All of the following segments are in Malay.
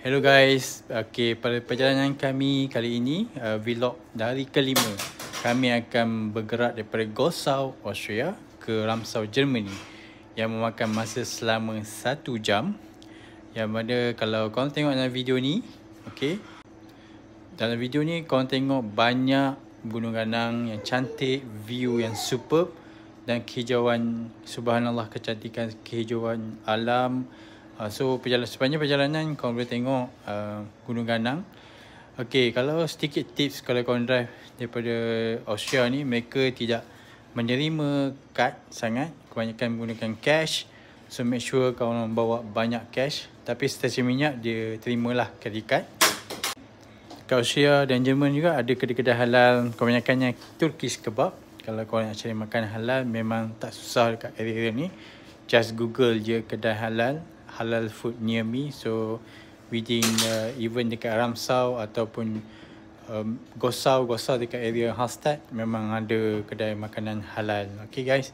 Hello guys, pada perjalanan kami kali ini vlog dari kelima, kami akan bergerak daripada Gossau, Austria ke Ramsau, Germany yang memakan masa selama 1 jam. Yang mana kalau korang tengok dalam video ni, dalam video ni korang tengok banyak gunung ganang yang cantik, view yang superb dan kehijauan, subhanallah, kecantikan kehijauan alam. So sepanjang perjalanan korang boleh tengok gunung ganang. Kalau sedikit tips, kalau korang drive daripada Austria ni, mereka tidak menerima kad sangat, kebanyakan menggunakan cash. So make sure korang bawa banyak cash. Tapi stesen minyak dia terimalah credit card. Kat Austria dan Jerman juga ada kedai-kedai halal, kebanyakannya Turkish kebab. Kalau korang nak cari makan halal memang tak susah dekat area ni. Just Google je kedai halal food near me. So within even dekat Ramsau ataupun Gossau dekat area Hallstatt memang ada kedai makanan halal. Okay guys,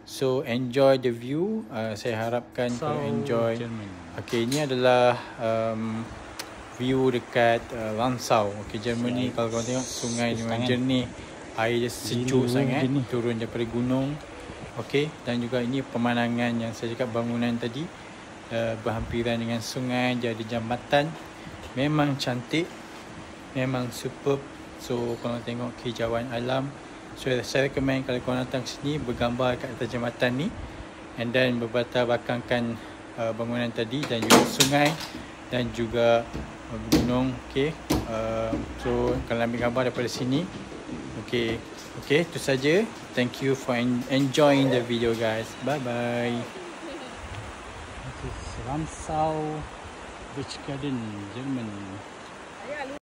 so enjoy the view. Saya harapkan korang enjoy. Ini adalah view dekat Ramsau. Germany. Kalau korang tengok sungai memang jernih, air dia sejuk sangat, turun daripada gunung. Dan juga ini pemandangan yang saya cakap, bangunan tadi berhampiran dengan sungai, jadi jambatan. Memang cantik, memang superb. So korang tengok kehijauan alam. So saya recommend kalau korang datang sini, bergambar kat atas jambatan ni, and then berbatar belakangkan bangunan tadi dan juga sungai dan juga gunung. So kalau ambil gambar daripada sini. Itu saja. Thank you for enjoying the video guys. Bye bye. This is Ramsau Beach Garden, Germany.